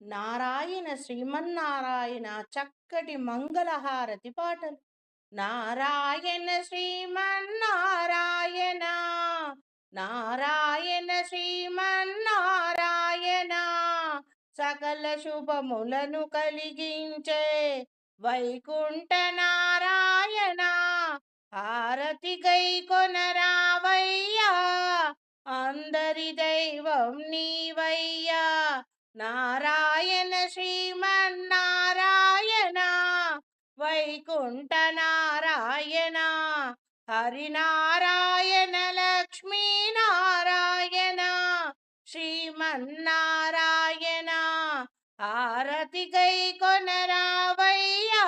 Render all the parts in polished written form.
నారాయణ శ్రీమన్నారాయణ చక్కటి మంగళహారతి పాటలు. నారాయణ శ్రీమన్నారాయణ, నారాయణ శ్రీమన్నారాయణ, సకల శుభములను కలిగించే వైకుంఠ నారాయణ. హారతి గై కొనరావయ్యా, అందరి దైవం నీవయ్యా. నారాయణ శ్రీమన్నారాయణ, వైకుంఠ నారాయణ, హరినారాయణ లక్ష్మీనారాయణ, శ్రీమన్నారాయణ. హారతి గై కొనరావయ్యా,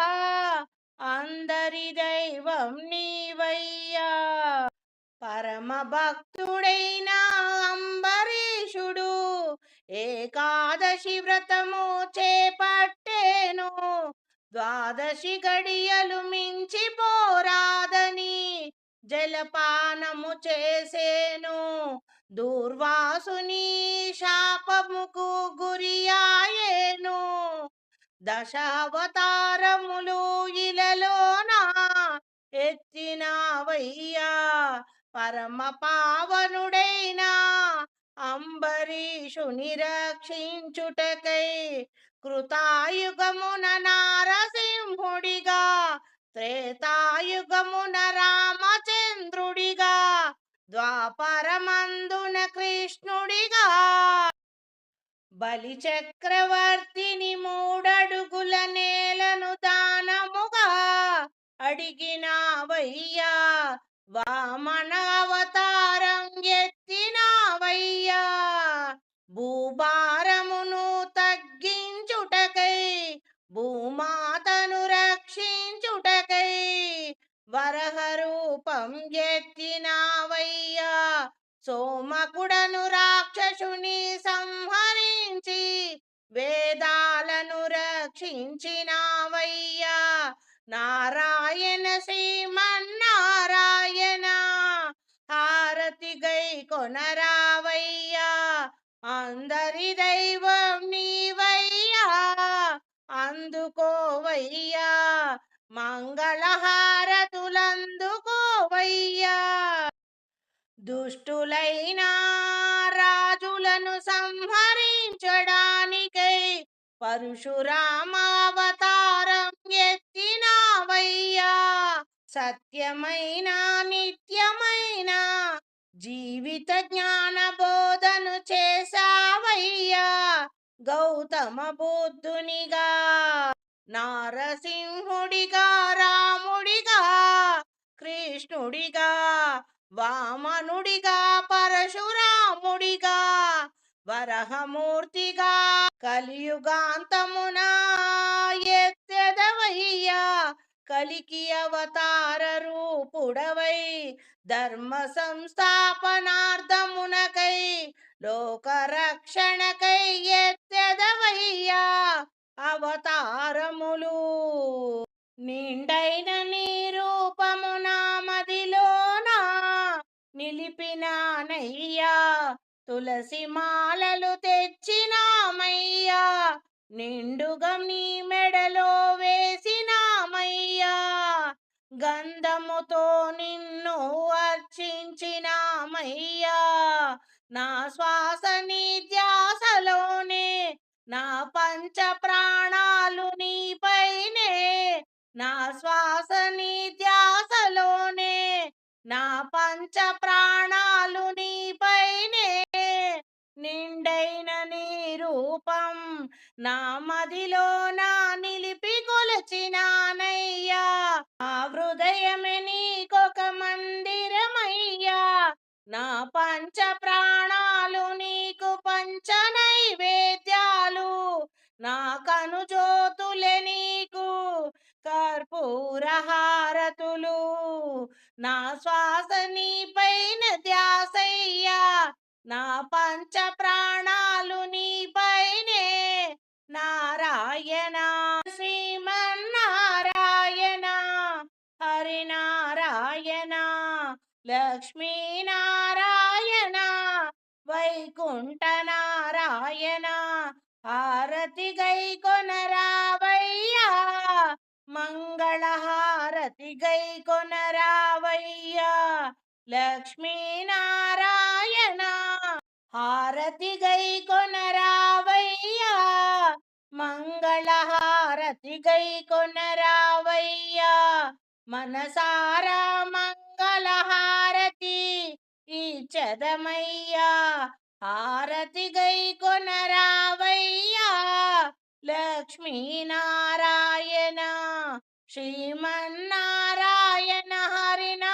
అందరి దైవం నీవయ్యా. పరమ భక్తుడైన అంబరీషుడు ఏకాదశి వ్రతము చేపట్టేను. ద్వాదశి గడియలు మించిపోరాదని జలపానము చేసేను. దూర్వాసుని శాపముకు గురియాయేను. దశావతారములు ఇలలోన ఎత్తినావయ్యా, పరమ పావనుడైన అంబరీషుని రక్షించుటకై. కృతాయుగమున నారసింహుడిగా, త్రేతాయుగమున రామచంద్రుడిగా, ద్వాపరమందున కృష్ణుడిగా, బలి చక్రవర్తిని మూడడుగుల నేలను దానముగా అడిగినావయ్యా. వామన అవతారం ఎత్తినావయ్యా, భూభారమును తగ్గించుటకై, భూమాతను రక్షించుటకై. వరహ రూపం ఎత్తినావయ్యా, సోమకుడను రాక్షసుని సంహరించి వేదాలను రక్షించినావయ్యా. నారాయణ శ్రీమన్నారాయణ, హారతి గై కొనరావయ్యా, అందరి దైవం నీవయ్యా. అందుకోవయ్యా, మంగళహారతులందుకోవయ్యా. దుష్టులైన రాజులను సంహరించడానికై పరశురామావతారం ఎత్తినావయ్యా. సత్యమైన నిత్యమైన జీవిత జ్ఞాన బోధను చేసావయ్యా. గౌతమ బుద్ధునిగా, నారసింహుడిగా, రాముడిగా, కృష్ణుడిగా, వామనుడిగా, పరశురాముడిగా, వరహమూర్తిగా, కలియుగాంతమున ఎత్తెదవయ్యా. కలికి అవతార రూపుడవై ధర్మ సంస్థాపనార్థమునకై, లోక రక్షణకై ఎత్తెదవయ్యా అవతారములు. నిండైన నీ రూపము నా మదిలోనా నిలిపినానయ్యా. తులసి మాలలు తెచ్చినామయ్యా, నిండుగా నీ మెడలో వేసినామయ్యా. గంధముతో నిన్ను అర్చించినామయ్యా. నా శ్వాస నీ ధ్యాసలోనే, నా పంచ ప్రాణాలు నీపైనే. నా శ్వాస నీ ధ్యాసలోనే, నా పంచ ప్రాణాలు నీపైనే. నిండైన నీ రూపం నా మదిలో నా నిలిపి కొలచినానయ్యా. ఆ హృదయమే నీకొక మందిరమయ్యా. నా పంచ ప్రాణాలు నీకు పంచ నైవేద్యాలు. నా కను జ్యోతులే నీకు కర్పూర హారతులు. నా శ్వాస నీపైన ధ్యాసయ్యా, నా పంచ ప్రాణాలు నీపైనే. నారాయణ శ్రీమన్నారాయణ, హరినారాయణ లక్ష్మీనారాయణ, వైకుంఠ నారాయణ, హారతి గై కొనరావయ్యా మంగళహారతి గై కొనరావయ్యా లక్ష్మీనారాయణ హారతి గై కొనరావయ్యా మంగళహారతి గై కొనరావయ్యా మనసారా మంగళహారతి ఇచ్చదమయ్యా హారతి గై కొనరావయ్యా లక్ష్మీనారాయణ శ్రీమన్నారాయణ హరినారాయణ